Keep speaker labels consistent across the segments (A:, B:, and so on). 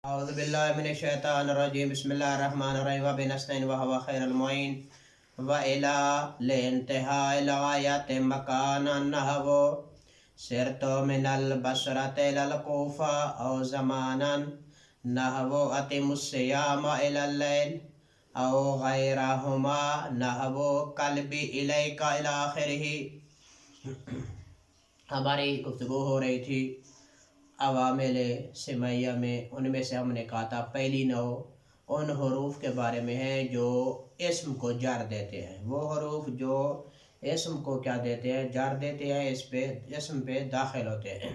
A: أعوذ بالله من الشيطان الرجيم بسم الله الرحمن الرحيم وبنستعين وهو خير المعين وإلى لانتهاء الغاية مكانا نحو سرت من البصرة إلى الكوفة أو زمانا نحو أتم الصيام إلى الليل أو غيرهما نحو قلبي إليك إلى آخره۔ ہماری گفتگو ہو رہی تھی عوامل سمیہ میں، ان میں سے ہم نے کہا تھا پہلی نوع ان حروف کے بارے میں ہے جو اسم کو جر دیتے ہیں۔ وہ حروف جو اسم کو کیا دیتے ہیں؟ جر دیتے ہیں، اسم پہ داخل ہوتے ہیں۔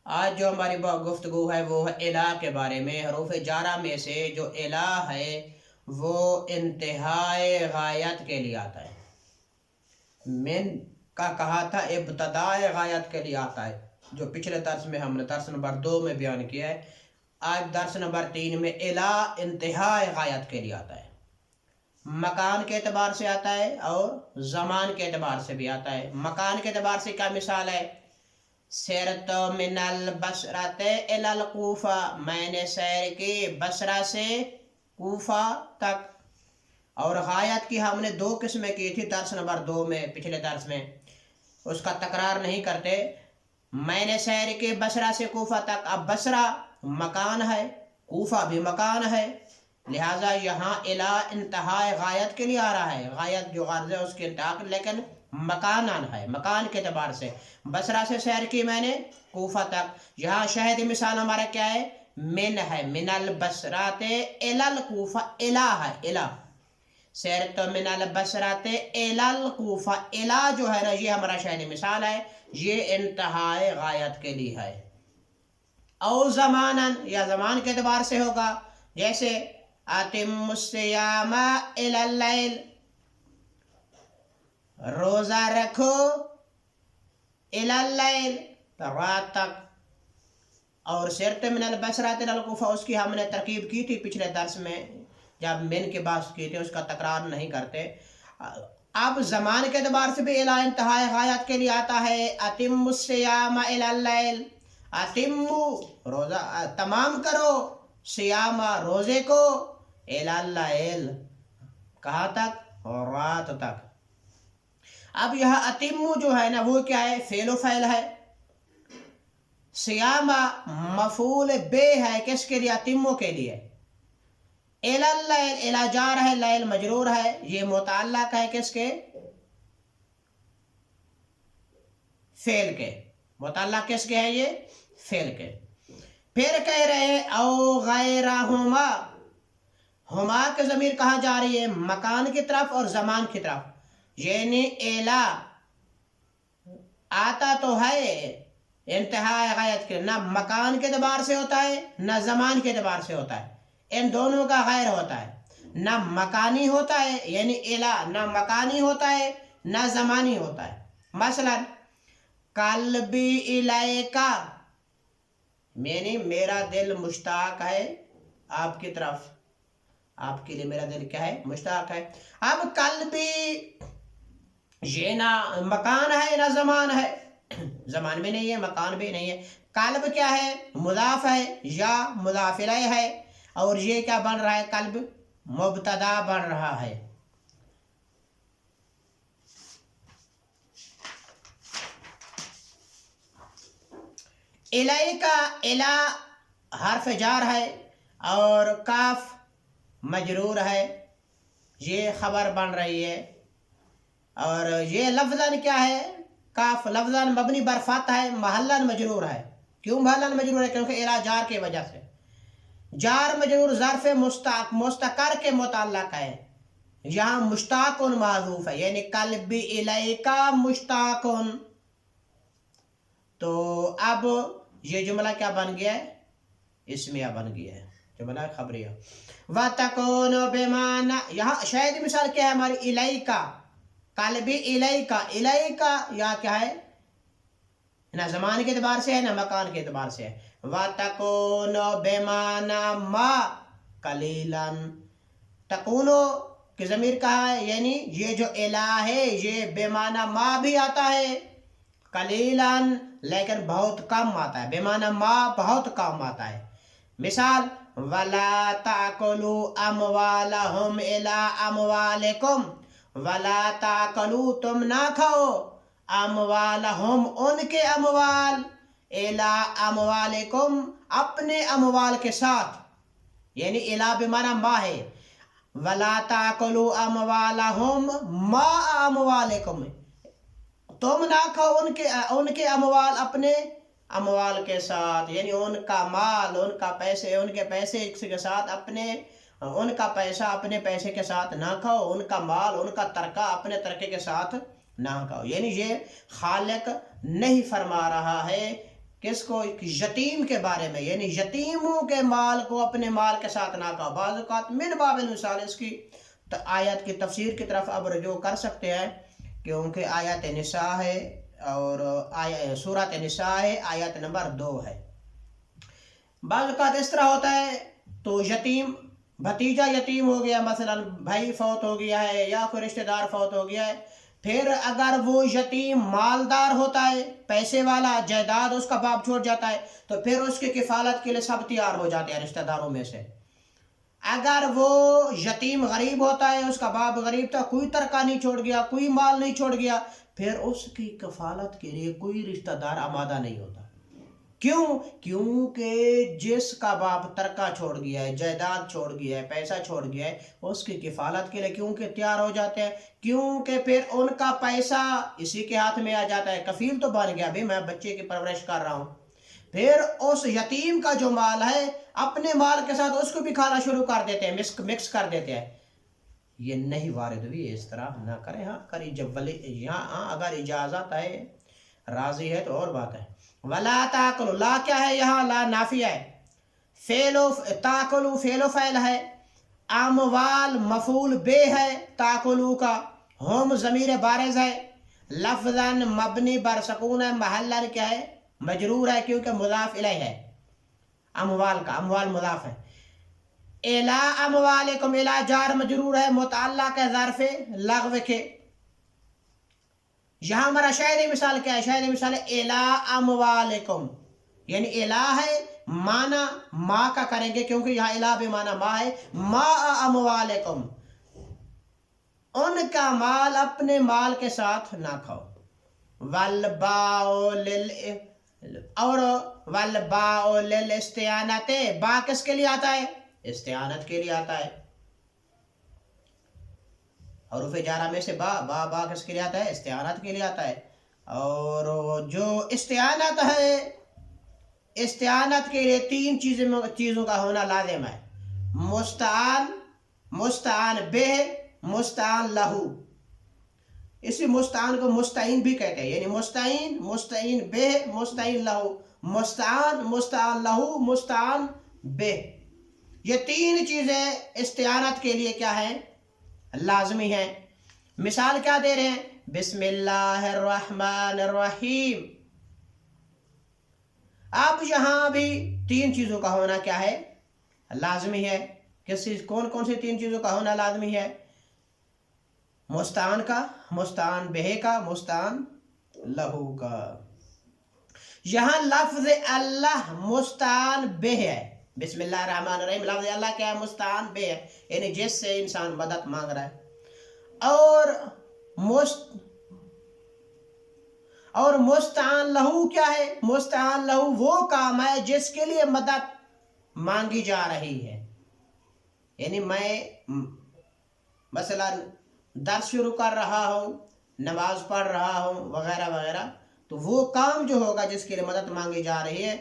A: آج جو ہماری گفتگو ہے وہ الہ کے بارے میں۔ حروف جارہ میں سے جو الہ ہے وہ انتہائے غایت کے لیے آتا ہے۔ من کا کہا تھا ابتدائے غایت کے لیے آتا ہے، جو پچھلے درس میں ہم نے درس نمبر 2 میں بیان کیا ہے۔ آج درس نمبر 3 میں الہ انتہائی غایت کے لیے آتا ہے، مکان کے اعتبار سے آتا ہے اور زمان کے اعتبار سے بھی آتا ہے۔ مکان کے اعتبار سے کیا مثال ہے؟ سیرت من البصرۃ الی الکوفہ، میں نے سیر کی بصرہ سے کوفہ تک۔ اور غایت کی ہم نے 2 قسمیں کی تھی درس نمبر 2 میں، پچھلے درس میں، اس کا تکرار نہیں کرتے۔ میں نے سیر کی بصرہ سے کوفہ تک۔ اب بصرہ مکان ہے، کوفہ بھی مکان ہے، لہٰذا یہاں الہ انتہائی غایت کے لیے آ رہا ہے۔ غایت جو غرض ہے اس کے انتہا، لیکن مکانان ہے، مکان کے اعتبار سے۔ بصرہ سے سیر کی میں نے کوفہ تک۔ یہاں شاہد مثال ہمارا کیا ہے؟ من ہے، من البصرۃ الی الکوفہ، الہ ہے، الہ۔ سیرت من البصرۃ الی الکوفہ، الہ جو ہے نا یہ ہمارا شاہد مثال ہے، یہ انتہائی غایت کے لیے ہے۔ او زماناً، یا زمان کے اعتبار سے ہوگا، جیسے اتم الصیام الی اللیل، روزہ رکھو الی اللیل، رات تک۔ اور سیرت من البصرۃ الی الکوفہ، اس کی ہم نے ترکیب کی تھی پچھلے درس میں جب من کی بات کی تھی، اس کا تکرار نہیں کرتے۔ اب زمان کے اعتبار سے بھی الہ انتہائی غایت کے لیے آتا ہے۔ اتم الصیام الی اللیل، اتمو روزہ تمام کرو، صیام روزے کو، الی اللیل کہاں تک؟ رات تک۔ اب یہاں اتمو جو ہے نا وہ کیا ہے؟ فعل و فعل ہے۔ صیام مفعول بے ہے، کس کے لیے؟ اتمو کے لیے۔ الی اللیل، الی جار ہے، لیل مجرور ہے، یہ متعلق ہے کس کے؟ فعل کے۔ متعلق کس کے ہے؟ یہ فعل کے۔ پھر کہہ رہے ہیں او غیرہما، ہما کے ضمیر کہاں جا رہی ہے؟ مکان کی طرف اور زمان کی طرف، یعنی الہ آتا تو ہے انتہائی غایت کے، نہ مکان کے اعتبار سے ہوتا ہے نہ زمان کے اعتبار سے ہوتا ہے، ان دونوں کا غیر ہوتا ہے۔ نہ مکانی ہوتا ہے، یعنی الہ نہ مکانی ہوتا ہے نہ زمانی ہوتا ہے۔ مثلا قلبی الیکا، یعنی میرا دل مشتاق ہے آپ کی طرف، آپ کے لیے میرا دل کیا ہے؟ مشتاق ہے۔ اب قلبی یہ نہ مکان ہے نہ زمان ہے، زمان بھی نہیں ہے مکان بھی نہیں ہے۔ قلب کیا ہے؟ مضاف ہے یا مضاف الیہ ہے، اور یہ کیا بن رہا ہے؟ قلب مبتدا بن رہا ہے۔ الیکا، الی حرف جار ہے اور کاف مجرور ہے، یہ خبر بن رہی ہے۔ اور یہ لفظاً کیا ہے؟ کاف لفظاً مبنی بر فتح ہے، محلاً مجرور ہے۔ کیوں محلاً مجرور ہے؟ کیونکہ الی جار کی وجہ سے۔ جار مجرور ظرف مستقر کے متعلق ہے، یہاں مشتاقن معذوف ہے، یعنی قلبی الیکا مشتاقن۔ تو اب یہ جملہ کیا بن گیا ہے؟ اسمیہ بن گیا ہے، جملہ خبریہ۔ وَتَكُونُ بِمَعْنَى، یہاں شاہد مثال کیا ہے ہماری؟ الیکا، قلبی الیکا، الیکا یا کیا ہے؟ نہ زمان کے اعتبار سے ہے نہ مکان کے اعتبار سے ہے۔ وَتَكُونُ بِمَعْنَى مَا قَلِيلًا، تکونو کہ ضمیر کہا ہے، یعنی یہ جو الہ ہے یہ بمعنی ما بھی آتا ہے، قلیلاً لیکن بہت کم آتا ہے، بمعنی ما بہت کم آتا ہے۔ مثال وَلَا تَأْكُلُوا أَمْوَالَهُمْ إِلَىٰ أَمْوَالِكُمْ، وَلَا تَأْكُلُوا تم نہ کھاؤ أَمْوَالَهُمْ ان کے اموال، إِلَىٰ أَمْوَالِكُمْ اپنے اموال کے ساتھ، یعنی إِلَىٰ بمعنی ما ہے، وَلَا تَأْكُلُوا أَمْوَالَهُمْ مَعَ أَمْوَالِكُمْ تم نہ کھاؤ ان کے اموال اپنے اموال کے ساتھ، یعنی ان کا مال، ان کا پیسے، ان کے پیسے کے ساتھ اپنے، ان کا پیسہ اپنے پیسے کے ساتھ نہ کھاؤ، ان کا مال، ان کا ترکہ اپنے ترکے کے ساتھ نہ کھاؤ۔ یعنی یہ خالق نہیں فرما رہا ہے کس کو؟ یتیم کے بارے میں، یعنی یتیموں کے مال کو اپنے مال کے ساتھ نہ کھاؤ۔ بعض اوقات من باب المثال اس کی آیت کی تفسیر کی طرف اب رجوع کر سکتے ہیں، کیونکہ آیت نساء ہے اور سورۃ نساء ہے، آیت نمبر 2 ہے۔ بعض اوقات اس طرح ہوتا ہے تو یتیم بھتیجا یتیم ہو گیا، مثلا بھائی فوت ہو گیا ہے یا کوئی رشتہ دار فوت ہو گیا ہے، پھر اگر وہ یتیم مالدار ہوتا ہے، پیسے والا، جائیداد اس کا باپ چھوڑ جاتا ہے، تو پھر اس کی کفالت کے لیے سب تیار ہو جاتے ہیں رشتہ داروں میں سے۔ اگر وہ یتیم غریب ہوتا ہے، اس کا باپ غریب تھا، کوئی ترکہ نہیں چھوڑ گیا، کوئی مال نہیں چھوڑ گیا، پھر اس کی کفالت کے لیے کوئی رشتہ دار آمادہ نہیں ہوتا۔ کیوں؟ کیونکہ جس کا باپ ترکہ چھوڑ گیا ہے، جائیداد چھوڑ گیا ہے، پیسہ چھوڑ گیا ہے، اس کی کفالت کے لیے کیونکہ تیار ہو جاتے ہیں، کیونکہ پھر ان کا پیسہ اسی کے ہاتھ میں آ جاتا ہے، کفیل تو بن گیا، بھی میں بچے کی پرورش کر رہا ہوں، پھر اس یتیم کا جو مال ہے اپنے مال کے ساتھ اس کو بھی کھانا شروع کر دیتے ہیں، مکس کر دیتے ہیں۔ یہ نہیں وارد ہوئی، اس طرح نہ کریں۔ ہاں کری جب ولی یہاں اگر اجازت ہے، راضی ہے تو اور بات ہے۔ ولا تاکلوا، لا کیا ہے یہاں؟ لا نافیہ ہے، فعل و تاکلوا فعل و فعل ہے، اموال مفعول بے ہے تاکلوا کا، ہم ضمیر بارز ہے، لفظاً مبنی بر سکون ہے، محلاً کیا ہے؟ مجرور ہے، کیونکہ مضاف الیہ ہے، اموال کا، اموال مضاف ہے۔ الا اموالکم، الا جار مجرور ہے، متعلق ہے ظرف لغو کے۔ یہاں ہمارا شاہد مثال کیا ہے؟ شاہد مثال ہے الا اموالکم، یعنی الا ہے، معنی ما کا کریں گے، کیونکہ یہاں الا بے معنی ما ہے، ما اموالکم ان کا مال اپنے مال کے ساتھ نہ کھاؤ۔ والباء اور والباء للاستعانت، با کس کے لیے آتا ہے؟ استعانت کے لیے آتا ہے۔ حروف جارہ میں سے با کس کے لیے آتا ہے؟ استعانت کے لیے آتا ہے۔ اور جو استعانت ہے، استعانت کے لیے 3 چیزوں کا ہونا لازم ہے، مستعان، مستعان بہ، مستعان لہو۔ اسی مستعان کو مستعین بھی کہتے ہیں، یعنی مستعین، مستعین بہ، مستعین لہو، مستعان، مستعان لہو، مستعان بہ۔ یہ 3 چیزیں استعانت کے لیے کیا ہیں؟ لازمی ہیں۔ مثال کیا دے رہے ہیں؟ بسم اللہ الرحمن الرحیم۔ اب یہاں بھی 3 چیزوں کا ہونا کیا ہے؟ لازمی ہے۔ کون سی 3 چیزوں کا ہونا لازمی ہے؟ مستعان کا، مستعان بہ کا، مستعان لہو کا۔ یہاں لفظ اللہ مستعان بہ ہے، بسم اللہ الرحمن الرحیم، لفظ اللہ کیا ہے؟ مستعان بہ ہے، یعنی جس سے انسان مدد مانگ رہا ہے۔ اور مستعان لہو کیا ہے؟ مستعان لہو وہ کام ہے جس کے لیے مدد مانگی جا رہی ہے، یعنی میں مثلا درس شروع کر رہا ہوں، نماز پڑھ رہا ہوں وغیرہ وغیرہ، تو وہ کام جو ہوگا جس کے لیے مدد مانگی جا رہی ہے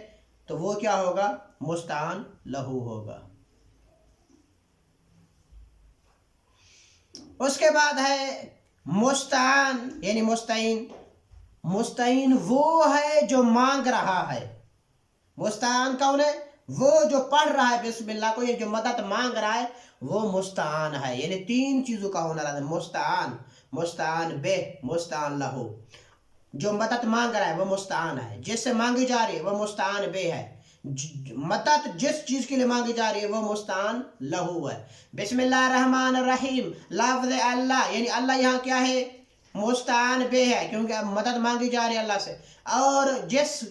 A: تو وہ کیا ہوگا؟ مستعان لہو ہوگا۔ اس کے بعد ہے مستعان، یعنی مستعین۔ مستعین وہ ہے جو مانگ رہا ہے، مستعان کون ہے؟ وہ جو پڑھ رہا ہے بسم اللہ کو، یہ جو مدد مانگ رہا ہے وہ مستعان ہے، یعنی 3 چیزوں کا ہونا لازم، مستعان، مستعان بہ، مستعان لہو۔ جو مدد مانگ رہا ہے وہ مستعان ہے، جس سے مانگی جا رہی ہے وہ مستعان بہ ہے، مدد جس چیز کے لیے مانگی جا رہی ہے وہ مستعان لہو ہے۔ بسم اللہ الرحمن الرحیم، لفظ اللہ، یعنی اللہ یہاں کیا ہے؟ مستعان بہ ہے، کیونکہ مدد مانگی جا رہی ہے اللہ سے۔ اور جس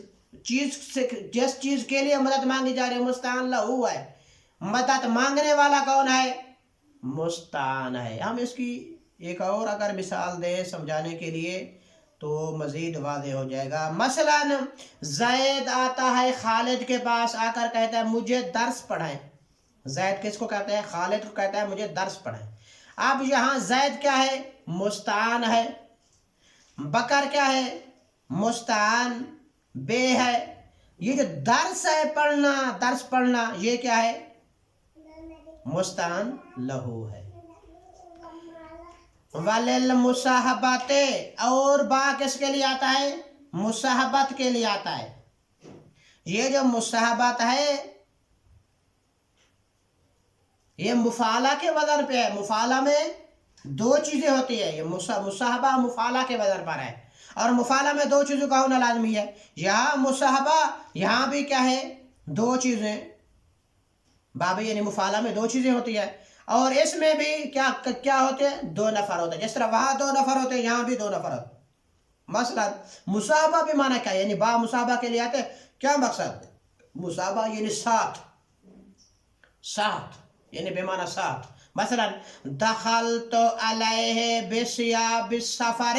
A: چیز سے جس چیز کے لیے مدد مانگی جا رہی ہے مستعان لہو ہے. مدد مانگنے والا کون ہے؟ مستعان ہے. ہم اس کی ایک اور اگر مثال دیں سمجھانے کے لیے تو مزید واضح ہو جائے گا. مثلا زید آتا ہے خالد کے پاس، آ کر کہتا ہے مجھے درس پڑھائیں. زید کس کو کہتا ہے؟ خالد کو کہتا ہے مجھے درس پڑھائیں. اب یہاں زید کیا ہے؟ مستعان ہے. بکر کیا ہے؟ مستعان بے ہے. یہ جو درس ہے پڑھنا، درس پڑھنا، یہ کیا ہے؟ مستعان لہو ہے. وَلِلْمُصَاحَبَةِ، اور با کس کے لیے آتا ہے؟ مصاحبت کے لیے آتا ہے. یہ جو مصاحبت ہے یہ مفعلہ کے وزن پہ ہے. مفعلہ میں دو چیزیں ہوتی ہے. یہ مصاحبہ مفعلہ کے وزن پر ہے، اور مفعلہ میں دو چیزوں کا ہونا لازمی ہے. یہاں مصاحبہ، یہاں بھی کیا ہے؟ دو چیزیں. بابی یعنی مفعلہ میں دو چیزیں ہوتی ہے، اور اس میں بھی کیا ہوتے ہیں؟ دو نفر ہوتے ہیں. جس طرح وہاں دو نفر ہوتے ہیں یہاں بھی دو نفر ہوتے ہیں. مثلا مصاحبہ بھی معنی کیا ہے؟ یعنی با مصاحبہ کے لیے آتے ہیں. کیا مقصد؟ مصاحبہ یعنی ساتھ، ساتھ یعنی بے معنی ساتھ. مثلا دخلت علیہ بثیاب السفر،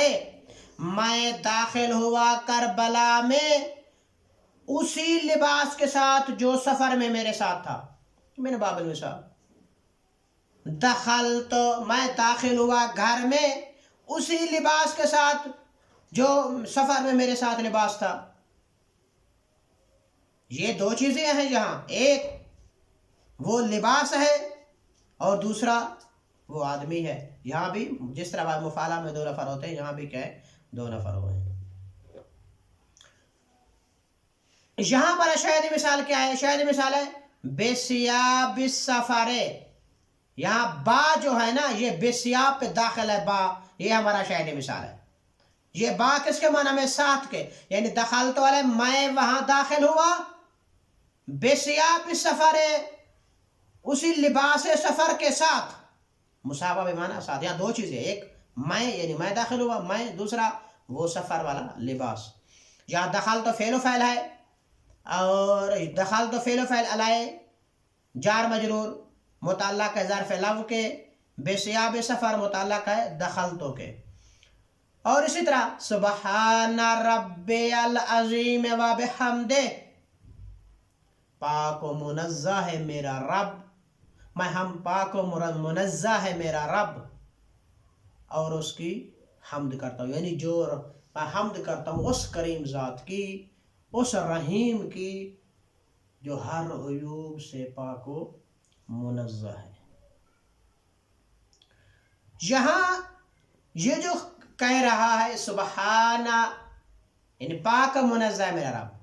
A: میں داخل ہوا کربلا میں اسی لباس کے ساتھ جو سفر میں میرے ساتھ تھا. میں نے باب المثال. دخلت، میں داخل ہوا گھر میں اسی لباس کے ساتھ جو سفر میں میرے ساتھ لباس تھا. یہ دو چیزیں ہیں یہاں، ایک وہ لباس ہے اور دوسرا وہ آدمی ہے. یہاں بھی جس طرح مفعلہ میں دو نفر ہوتے ہیں یہاں بھی کیا ہے؟ دو نفر ہوئے ہیں. یہاں پر شاہدی مثال کیا ہے؟ شاہدی مثال ہے بثیاب السفر. یہاں با جو ہے نا یہ بثیاب پہ داخل ہے. با یہ ہمارا شاہدی مثال ہے. یہ با کس کے معنی میں؟ ساتھ کے. یعنی دخلت والے میں وہاں داخل ہوا بثیاب السفر، اسی لباس سفر کے ساتھ. مصاحبہ بھی معنی ساتھ. یہاں دو چیزیں، ایک میں یعنی میں داخل ہوا میں، دوسرا وہ سفر والا لباس. یہاں دخل تو فعل و فعل ہے، اور دخل تو فعل و فعل علیہ جار مجرور متعلق ہے ظرف لو کے، بثیاب سفر متعلق ہے دخلتوں کے. اور اسی طرح سبحان ربی العظیم و بحمدہ، پاک و منزہ ہے میرا رب، میں ہم پاک و منزہ ہے میرا رب اور اس کی حمد کرتا ہوں. یعنی جو میں حمد کرتا ہوں اس کریم ذات کی، اس رحیم کی جو ہر عیوب سے پاک و منزہ ہے. یہاں یہ جو کہہ رہا ہے سبحانہ یعنی پاک و منزہ ہے میرا رب.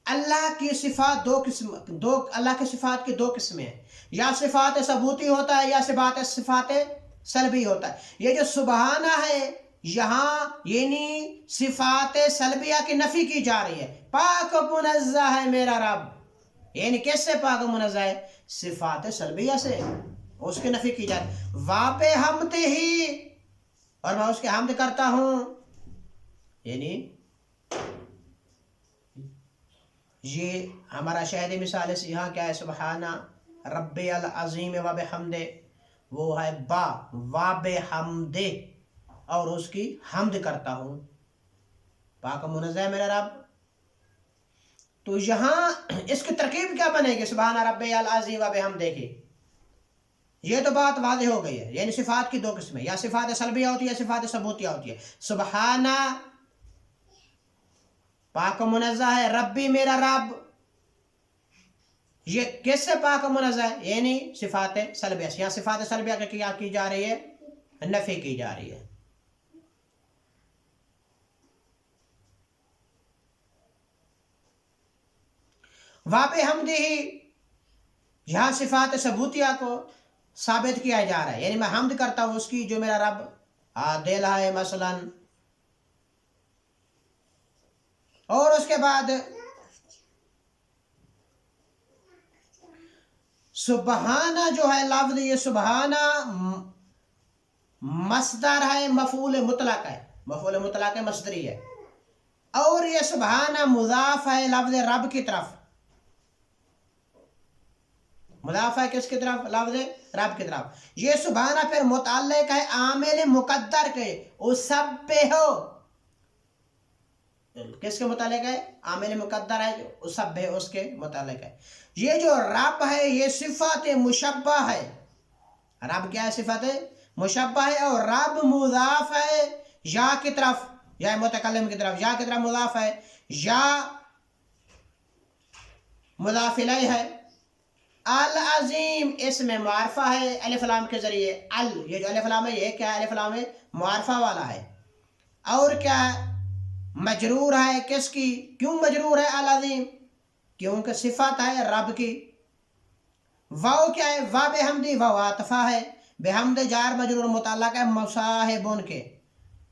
A: اللہ کی صفات اللہ کی صفات کی دو قسمیں ہیں. یا صفات ثبوتی ہوتا ہے یا صفات سلبی ہوتا ہے. یہ جو سبحانہ ہے یہاں یعنی صفات سلبیہ کی نفی کی جا رہی ہے. پاک و منزہ ہے میرا رب، یعنی کس سے پاک و منزہ ہے؟ صفات سلبیہ سے، اس کی نفی کی جا رہی ہے. وَبِ حَمْدِهِ، اور میں اس کی حمد کرتا ہوں. یعنی یہ ہمارا شاہدی مثال ہے. یہاں کیا ہے؟ سبحانہ ربی العظیم و بحمدہ، وہ ہے با وَبِحَمْدِهِ، اور اس کی حمد کرتا ہوں. پاک و منزہ ہے میرا رب. تو یہاں اس کی ترکیب کیا بنے گی؟ سبحانہ ربی العظیم و بحمدہ کی. یہ تو بات واضح ہو گئی ہے. یعنی صفات کی دو قسمیں، یا صفات سلبیہ ہوتی ہے یا صفات ثبوتیہ ہوتی ہے. سبحانہ پاک و منزہ ہے، ربی میرا رب، یہ کس سے پاک و منزہ ہے؟ یعنی صفات سلبیہ سے. یہاں صفات سلبیہ کی کیا کی جا رہی ہے؟ نفی کی جا رہی ہے. وَبِ حَمْدِهِ، یہاں صفات ثبوتیہ کو ثابت کیا جا رہا ہے. یعنی میں حمد کرتا ہوں اس کی جو میرا رب عادل ہے مثلا. اور اس کے بعد سبحانہ جو ہے لفظ، یہ سبحانہ مصدر ہے، مفعول مطلق ہے. مفعول مطلق ہے، مصدری ہے. اور یہ سبحانہ مضاف ہے لفظ رب کی طرف، مضاف ہے کس کی طرف؟ لفظ رب کی طرف. یہ سبحانہ پھر متعلق ہے عامل مقدر کے، اسبح، کس کے متعلق ہے؟ عامل مقدر ہے جو اسبح، اس کے متعلق ہے. یہ جو رب ہے یہ صفت مشبہ ہے. رب کیا ہے؟ صفت مشبہ ہے. اور رب مضاف ہے یا کی طرف، یا متکلم کی طرف، یا کی طرف مضاف ہے، یا مضاف الیہ ہے. العظیم اس میں معرفہ ہے الف لام کے ذریعے. یہ جو الف لام ہے یہ کیا ہے؟ الف لام معرفہ والا ہے. اور کیا ہے؟ مجرور ہے. کس کی؟ کیوں مجرور ہے العظیم؟ کیونکہ صفت ہے رب کی. واو کیا ہے؟ وا بحمدی، واو عاطفہ ہے. بحمد جار مجرور متعلق ہے مصاحبون کے.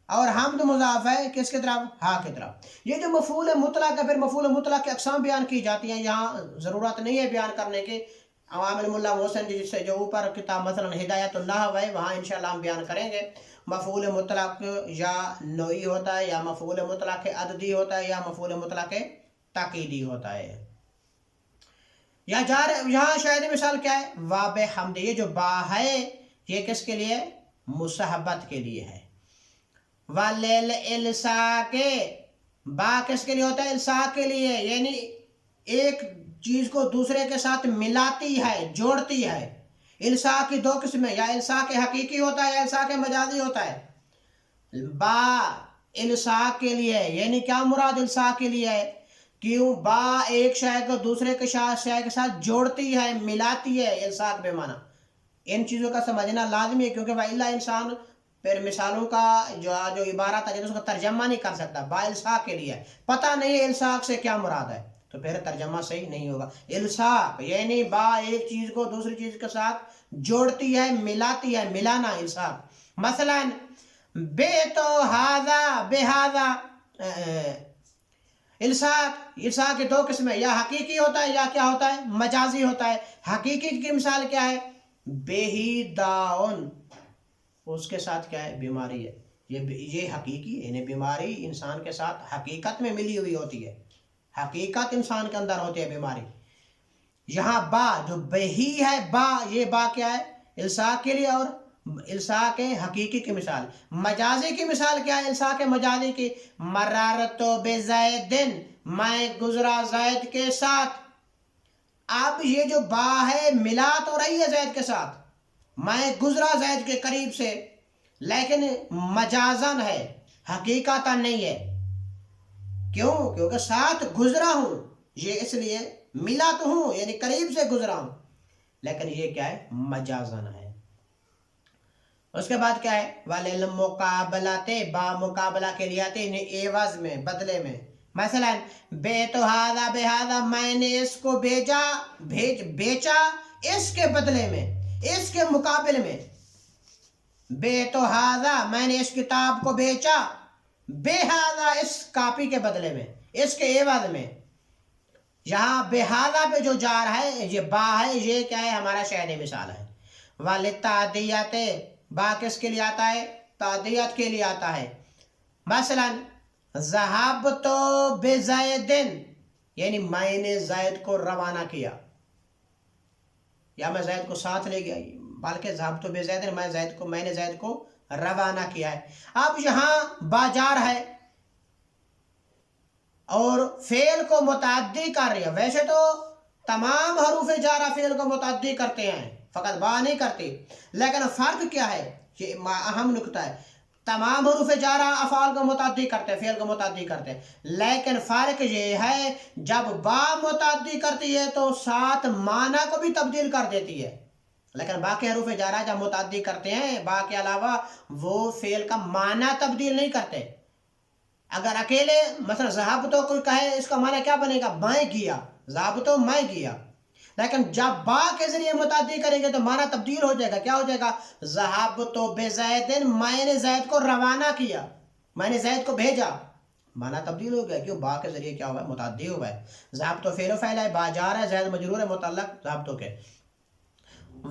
A: اور حمد مضاف ہے کس کی طرف؟ ہا کی طرف. یہ جو مفعول مطلق ہے، پھر مفعول مطلق کی اقسام بیان کی جاتی ہیں. یہاں ضرورت نہیں ہے بیان کرنے کے. عوامل ملا محسن جی سے جو اوپر کتاب مثلا ہدایت النحو ہے وہاں انشاءاللہ ہم بیان کریں گے. مفعول مطلق یا نوعی ہوتا ہے، یا مفعول مطلق عددی ہوتا ہے، یا مفعول مطلق تاکیدی ہوتا ہے. یا جار یہاں شاید مثال کیا ہے؟ وا بحمد. یہ جو با ہے یہ کس کے لیے؟ مصاحبت کے لیے ہے. ولیل الساق، با کس کے لیے ہوتا ہے؟ الساق کے لیے، یعنی ایک چیز کو دوسرے کے ساتھ ملاتی ہے، جوڑتی ہے. الساق کی دو قسمیں، یا الساق حقیقی ہوتا ہے یا الساق مجازی ہوتا ہے. با الساق کے لیے، یعنی کیا مراد الساق کے لیے ہے؟ کیوں با ایک شے کو دوسرے کے شے کے ساتھ جوڑتی ہے، ملاتی ہے. الساق بے معنی ان چیزوں کا سمجھنا لازمی ہے، کیونکہ وَإِلَّا انسان پھر مثالوں کا جو عبارت ہے اس کا ترجمہ نہیں کر سکتا. با الساق کے لیے پتہ نہیں ہے الساق سے کیا مراد ہے تو پھر ترجمہ صحیح نہیں ہوگا. الساق یعنی با ایک چیز کو دوسری چیز کے ساتھ جوڑتی ہے، ملاتی ہے، ملانا الساق. مثلا بے تو ہاذا بہذا. الساق کے دو قسمیں، یا حقیقی ہوتا ہے یا کیا ہوتا ہے؟ مجازی ہوتا ہے. حقیقی کی مثال کیا ہے؟ بہی داؤن، اس کے ساتھ کیا ہے؟ بیماری ہے. یہ حقیقی ہے، یعنی بیماری انسان کے ساتھ حقیقت میں ملی ہوئی ہوتی ہے، حقیقت انسان کے اندر ہوتی ہے بیماری. یہاں با جو بہی ہے، با یہ با کیا ہے؟ الساق کے لیے. اور الساق حقیقی کی مثال. مجازی کی مثال کیا ہے؟ الساق مجازی کی مررت بزیدن، میں گزرا زید کے ساتھ. اب یہ جو با ہے ملات ہو رہی ہے زید کے ساتھ، میں گزرا زید کے قریب سے، لیکن مجازن ہے، حقیقتا نہیں ہے. کیوں؟ کیونکہ ساتھ گزرا ہوں، یہ اس لیے ملا تو ہوں یعنی قریب سے گزرا ہوں، لیکن یہ کیا ہے؟ مجازن ہے. اس کے بعد کیا ہے؟ وَلِلْمُقَابَلَةِ، با مقابلہ کے لیے آتے ہیں عوض میں، بدلے میں. مثلا بیت ہذا بہذا، میں نے اس کو بیچا اس کے بدلے میں، اس کے مقابل میں. بیت ہذا، میں نے اس کتاب کو بیچا، بہذا اس کاپی کے بدلے میں، اس کے عوض میں. یہاں بہذا پہ جو جار ہے یہ با ہے، یہ کیا ہے؟ ہمارا شاہد مثال ہے. وَلِلتَّعْدِیَةِ، با کس کے لیے آتا ہے؟ تعدیت کے لیے آتا ہے. مثلا ذهبت بزید، یعنی میں نے زید کو روانہ کیا، یا میں زید کو ساتھ لے گیا، بلکہ ذهبت بزید میں نے زید کو روانہ کیا ہے. اب یہاں با جار ہے اور فعل کو متعدی کر رہی ہے. ویسے تو تمام حروف جارہ فعل کو متعدی کرتے ہیں، فقط با نہیں کرتی. لیکن فرق کیا ہے؟ یہ اہم نکتہ ہے. تمام حروف جارہ افعال کو متعدی کرتے ہیں، فعل کو متعدی کرتے ہیں، لیکن فرق یہ ہے جب با متعدی کرتی ہے تو ساتھ معنی کو بھی تبدیل کر دیتی ہے. لیکن باقی حروف جارہ جب متعدی کرتے ہیں با کے علاوہ وہ فعل کا معنی تبدیل نہیں کرتے. اگر اکیلے مثلا ذهبت کوئی کہے اس کا معنی کیا بنے گا؟ میں گیا، ذهبت میں گیا. لیکن جب با کے ذریعے متعدی کریں گے تو معنی تبدیل ہو جائے گا. کیا ہو جائے گا؟ ذهبت بزید، میں نے زید کو روانہ کیا، میں نے زید کو بھیجا. معنی تبدیل ہو گیا، کیوں؟ با کے ذریعے کیا ہوا ہے؟ متعدی ہوا ہے. ذهبت فعل و فاعل ہے، با جار ہے، زید مجرور ہے متعلق ذهبت کے.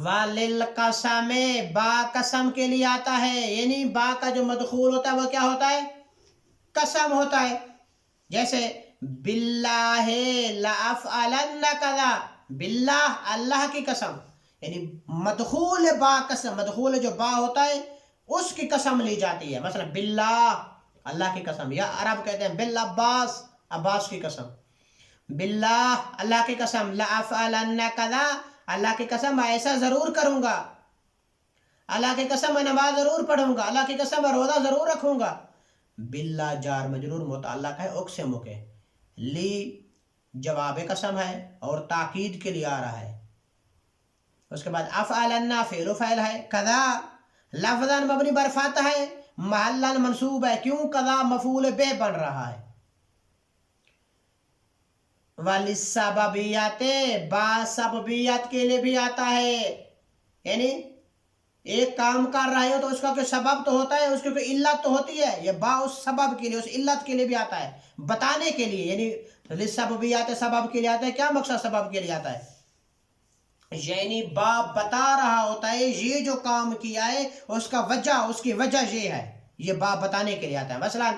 A: وَلِلْقَسَمِ، با قسم کے لیے آتا ہے، یعنی با کا جو مدخول ہوتا ہے وہ کیا ہوتا ہے؟ قسم ہوتا ہے. جیسے باللہ لأفعلن کذا، باللہ اللہ کی قسم، یعنی مدخول با قسم، مدخول جو با ہوتا ہے اس کی قسم لی جاتی ہے، مثلا باللہ اللہ کی قسم، یا عرب کہتے ہیں بالعباس، عباس کی قسم، باللہ اللہ کی قسم، لأفعلن کذا اللہ کی قسم میں ایسا ضرور کروں گا، اللہ کی قسم میں نماز ضرور پڑھوں گا، اللہ کی قسم میں روزہ ضرور رکھوں گا۔ باللہ جار مجرور متعلق ہے اقسم کے، لی جواب قسم ہے اور تاکید کے لیے آ رہا ہے۔ اس کے بعد افعلن فعل و فعل ہے، کذا لفظاً مبنی بر فتح ہے، محلاً منصوب ہے، کیوں؟ کذا مفعول بہ بن رہا ہے۔ وَلِلسَّبَبِيَّةِ با سببیت کے لیے بھی آتا ہے، یعنی ایک کام کر رہے ہو تو اس کا کوئی سبب تو ہوتا ہے، اس کی کوئی علت تو ہوتی ہے، یہ با اس سبب کے لیے، اس علت کے لیے بھی آتا ہے، بتانے کے لیے، یعنی للسببیات سبب کے لیے آتا ہے۔ کیا مقصد سبب کے لیے آتا ہے؟ یعنی با بتا رہا ہوتا ہے یہ جو کام کیا ہے اس کا وجہ، اس کی وجہ یہ ہے، یہ با بتانے کے لیے آتا ہے۔ مثلا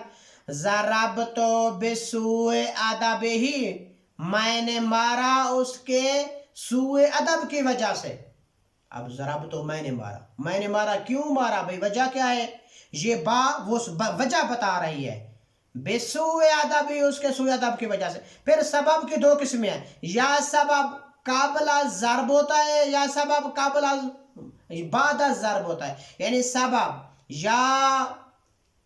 A: ضربت بسوء ادبہ، میں نے مارا اس کے سوء ادب کی وجہ سے۔ اب ضربت میں نے مارا، میں نے مارا، کیوں مارا بھائی، وجہ کیا ہے؟ یہ با وہ وجہ بتا رہی ہے، بسوء ادبہ، اس کے سوء ادب کی وجہ سے۔ پھر سبب کی دو قسمیں ہیں، یا سبب قابل از ضرب ہوتا ہے، یا سبب قابل از بعد از ضرب ہوتا ہے، یعنی سبب یا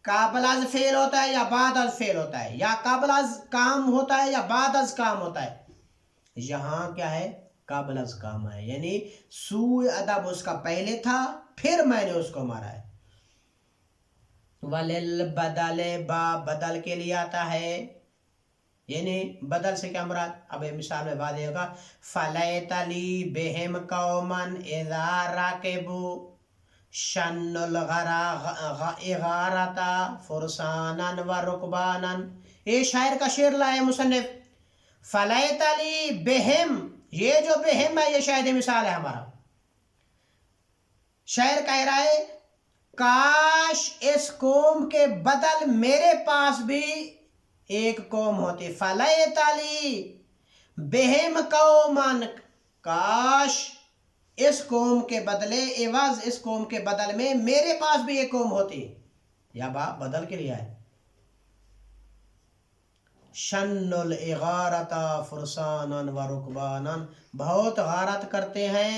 A: قابل از فعل ہوتا ہے یا بعد از فعل ہوتا ہے، یا قابل از کام ہوتا ہے یا بعد از کام ہوتا ہے۔ یہاں کیا ہے؟ قابل از کام ہے، یعنی سوء ادب اس کا پہلے تھا پھر میں نے اس کو مارا ہے۔ وَلِلْبَدَلِ با بدل کے لیے آتا ہے، یعنی بدل سے کیا مراد؟ اب مثال میں واضح ہوگا، فَلَيْتَ لِي بِهِمْ قَوْمًا إِذَا رَكِبُوا شَنُّ الْإِغَارَةَ فُرْسَانًا وَرُكْبَانًا۔ یہ شاعر کا شعر لائے مصنف، فَلَيْتَ لِي بِهِمْ، یہ جو بہم ہے یہ شاہد مثال ہے ہمارا۔ شاعر کہہ رہا ہے کاش اس قوم کے بدل میرے پاس بھی ایک قوم ہوتی، فَلَيْتَ لِي بِهِمْ قَوْمًا، کاش اس قوم کے بدلے، عوض اس قوم کے بدل میں میرے پاس بھی ایک قوم ہوتی، یا با بدل کے لیے ہے۔ شن الغارت فرسانا ورکبانا، بہت غارت کرتے ہیں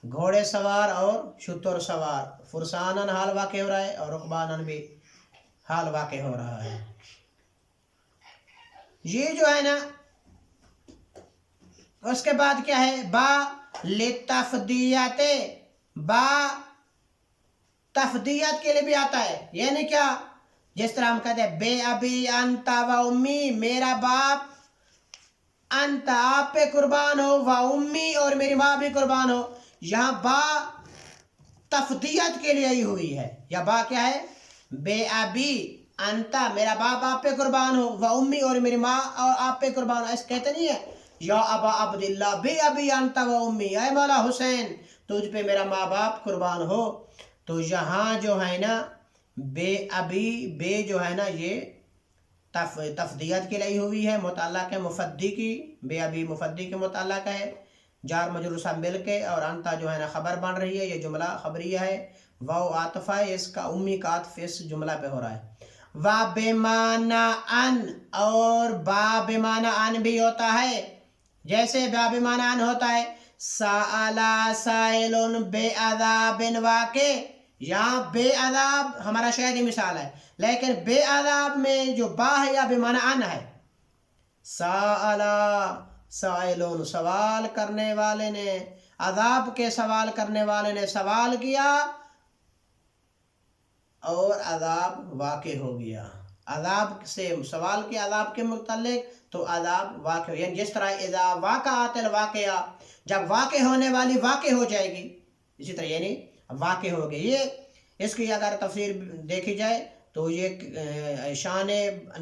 A: گھوڑے سوار اور شتر سوار، فرسانا حال واقع ہو رہا ہے اور رکبانا بھی حال واقع ہو رہا ہے۔ یہ جو ہے نا، اس کے بعد کیا ہے؟ با لتفدیت، با تفدیت کے لیے بھی آتا ہے، یعنی کیا؟ جس طرح ہم کہتے ہیں بے ابی انت و امی، میرا باپ، انت آپ پہ قربان ہو، و امی اور میری ماں بھی قربان ہو۔ یہاں با تفدیت کے لیے ہی ہوئی ہے، یا با کیا ہے؟ بے ابی انت، میرا باپ آپ پہ قربان ہو، و امی اور میری ماں اور آپ پہ قربان ہو۔ ایسے کہتے نہیں ہے یا ابا عبداللہ بے ابی انت و امی، اے مولا حسین تجھ پہ میرا ماں باپ قربان ہو۔ تو یہاں جو ہے نا بے ابی، بے جو ہے نا یہ تفدیت کے لیے ہوئی ہے، متعلق ہے مفدی کی، بے ابی مفدی کے متعلق ہے، جار مجرور سب مل کے، اور انتا جو ہے نا خبر بن رہی ہے، یہ جملہ خبریہ ہے، واو عاطف ہے، اس کا امی کا عطف اس جملہ پہ ہو رہا ہے۔ وا بمعنی ان، اور با بمعنی ان بھی ہوتا ہے، جیسے با بمعنی ان ہوتا ہے سألا سائل بے عذاب واقع، یہاں بے عذاب ہمارا شاہدی مثال ہے، لیکن بے عذاب میں جو با ہے یا بمعنی ان ہے۔ سألا سائلون، سوال کرنے والے نے، عذاب کے سوال کرنے والے نے سوال کیا اور عذاب واقع ہو گیا، عذاب سے سوال کیا عذاب کے متعلق تو عذاب واقع ہو، یعنی جس طرح اذا واقعات الواقعہ، جب واقع ہونے والی واقع ہو جائے گی، اسی طرح یعنی واقع ہو گئی۔ یہ اس کی اگر تفسیر دیکھی جائے تو یہ شان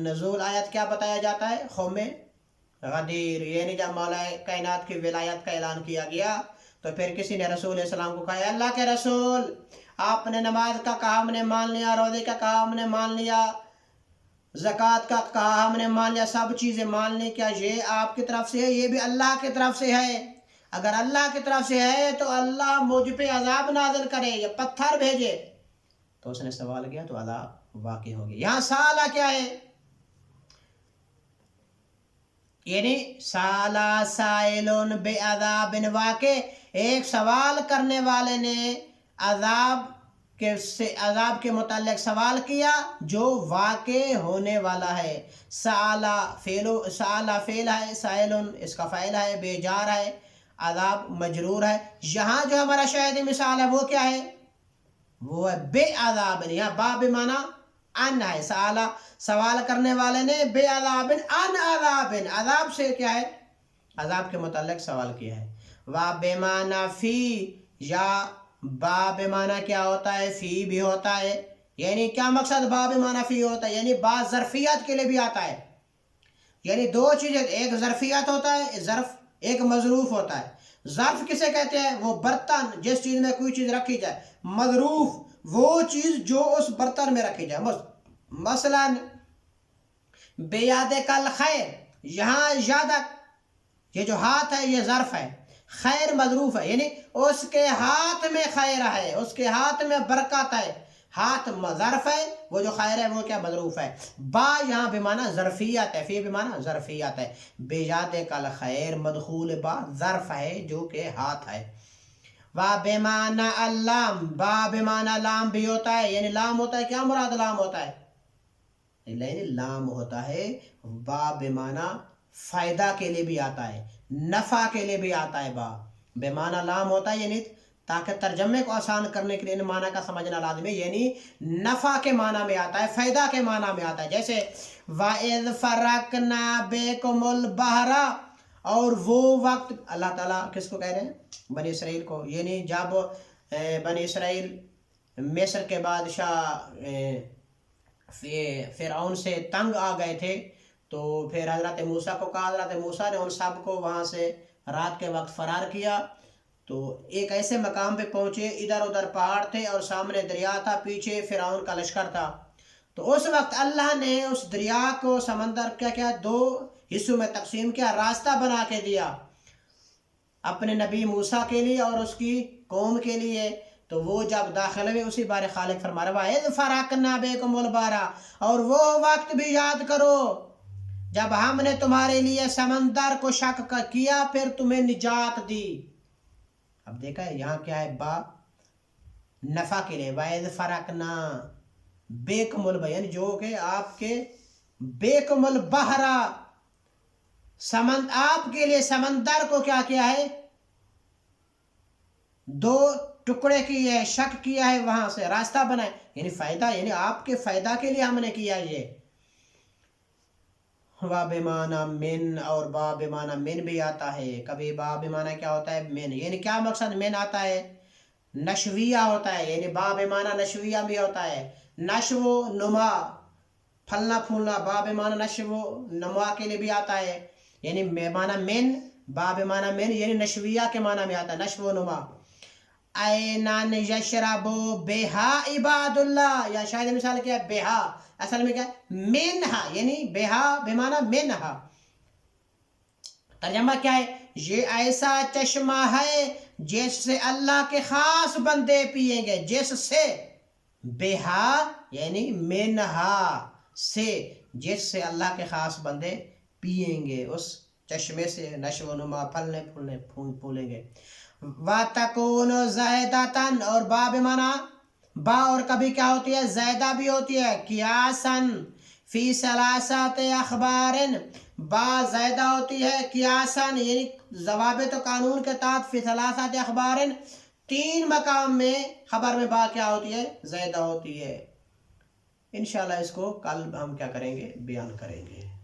A: نزول آیت کیا بتایا جاتا ہے؟ قوم غدیر، یعنی جب مولا کائنات کی ولایت کا اعلان کیا گیا تو پھر کسی نے رسول علیہ السلام کو کہا اللہ کے رسول آپ نے نماز کا کہا ہم نے مان لیا، روزے کا کہا ہم نے مان لیا، زکوٰۃ کا کہا ہم نے مان لیا، سب چیزیں مان لی، کیا یہ آپ کی طرف سے ہے؟ یہ بھی اللہ کی طرف سے ہے۔ اگر اللہ کی طرف سے ہے تو اللہ مجھ پہ عذاب نازل کرے یا پتھر بھیجے۔ تو اس نے سوال کیا تو عذاب واقع ہو گیا۔ یہاں سالہ کیا ہے؟ یعنی سالہ سائلون بے عذاب واقع، ایک سوال کرنے والے نے عذاب کے متعلق سوال کیا جو واقع ہونے والا ہے۔ سالہ فعل ہے، سائلون اس کا فاعل ہے، بے جار ہے، عذاب مجرور ہے۔ یہاں جو ہمارا شاہد مثال ہے وہ کیا ہے؟ وہ ہے بے عذاب۔ یہاں با بمعنی ان ہے، سوال کرنے والے نے بے عذاب ان عذاب، عذاب سے کیا ہے؟ عذاب کے متعلق سوال کیا ہے۔ وا بمعنی فی، یا با بمعنی کیا ہوتا ہے؟ فی بھی ہوتا ہے۔ یعنی کیا مقصد با بمعنی فی ہوتا ہے؟ یعنی با ظرفیت کے لیے بھی آتا ہے۔ یعنی دو چیزیں، ایک ظرفیت ہوتا ہے، ظرف، ایک مظروف ہوتا ہے۔ ظرف کسے کہتے ہیں؟ وہ برتن جس چیز میں کوئی چیز رکھی جائے۔ مظروف وہ چیز جو اس برتن میں رکھی جائے۔ مثلا بیاد کل خیر، یہاں یادک، یہ جو ہاتھ ہے یہ ظرف ہے، خیر مظروف ہے، یعنی اس کے ہاتھ میں خیر ہے، اس کے ہاتھ میں برکت ہے۔ ہاتھ ظرف ہے، وہ جو خیر ہے وہ کیا؟ مظروف ہے۔ با یہاں بمعنی ظرفیت ہے، فی بمعنی ظرفیت ہے۔ بیاد کل خیر مدخول با ظرف ہے جو کہ ہاتھ ہے۔ وا بمعنی اللام، با بمعنی لام بھی ہوتا ہے۔ یعنی لام ہوتا ہے، کیا مراد لام ہوتا ہے؟ یعنی لام ہوتا ہے با بمعنی فائدہ کے لیے بھی آتا ہے، نفع کے لیے بھی آتا ہے۔ با بمعنی لام ہوتا ہے، یعنی تاکہ ترجمے کو آسان کرنے کے لیے ان معنی کا سمجھنا لازم ہے۔ یعنی نفع کے معنی میں آتا ہے، فائدہ کے معنی میں آتا ہے۔ جیسے وَإِذْ فَرَقْنَا بِكُمُ الْبَحْرَ، اور وہ وقت، اللہ تعالیٰ کس کو کہہ رہے ہیں؟ بنی اسرائیل کو۔ یعنی جب بنی اسرائیل مصر کے بادشاہ فرعون سے تنگ آ گئے تھے تو پھر حضرت موسیٰ کو کہا، حضرت موسیٰ نے ان سب کو وہاں سے رات کے وقت فرار کیا۔ تو ایک ایسے مقام پہ پہنچے، ادھر ادھر پہاڑ تھے اور سامنے دریا تھا، پیچھے فرعون کا لشکر تھا۔ تو اس وقت اللہ نے اس دریا کو، سمندر کیا دو حصوں میں تقسیم کیا، راستہ بنا کے دیا اپنے نبی موسیٰ کے لیے اور اس کی قوم کے لیے۔ تو وہ جب داخل ہوئے، اسی بارے خالق فرما رہا ہے وَإِذْ فَرَقْنَا بِكُمُ الْبَحْرَ، اور وہ وقت بھی یاد کرو جب ہم نے تمہارے لیے سمندر کو شق کیا، پھر تمہیں نجات دی۔ اب دیکھا ہے یہاں کیا ہے؟ با نفع کے لیے، وَإِذْ فَرَقْنَا بِكُمُ الْبَحْرَ، یعنی جو کہ آپ کے بِكُمُ الْبَحْرَ، آپ کے لیے سمندر کو کیا کیا ہے؟ دو ٹکڑے کیے ہے، شق کیا ہے، وہاں سے راستہ بنائے، یعنی فائدہ، یعنی آپ کے فائدہ کے لیے ہم نے کیا یہ۔ وا بمعنی من، اور با بمعنی من بھی آتا ہے۔ کبھی با بمعنی کیا ہوتا ہے؟ من، یعنی کیا مقصد من آتا ہے؟ نشویہ ہوتا ہے، یعنی با بمعنی نشویہ بھی ہوتا ہے۔ نشو و نما، پھلنا پھولنا، با بمعنی نشو و نما کے لیے بھی آتا ہے۔ یعنی بمعنی من، با بمعنی من، یعنی نشویہ کے معنی میں آتا ہے، نشو و نما۔ عینان یشرب بہا عباد اللہ، یا شاید مثال کیا ہے؟ بہا، اصل میں کیا ہے؟ منہا، یعنی بہا بمعنی منہا۔ ترجمہ کیا ہے؟ یہ ایسا چشمہ ہے جس سے اللہ کے خاص بندے پیئیں گے، جس سے، بہا یعنی منہا سے، جس سے اللہ کے خاص بندے پیئیں گے، اس چشمے سے نشو و نما، پھلنے پھولنے پھولیں گے۔ وَتَكُونُ زَائِدَةً، اور با بمعنی با، اور کبھی کیا ہوتی ہے؟ زائدہ بھی ہوتی ہے۔ قیاساً فی ثلاثت اخبار، با زائدہ ہوتی ہے قیاساً، یعنی ضوابط و قانون کے تحت، فی ثلاثت اخبار، تین مقام میں خبر میں با کیا ہوتی ہے؟ زائدہ ہوتی ہے۔ انشاءاللہ اس کو کل ہم کیا کریں گے؟ بیان کریں گے۔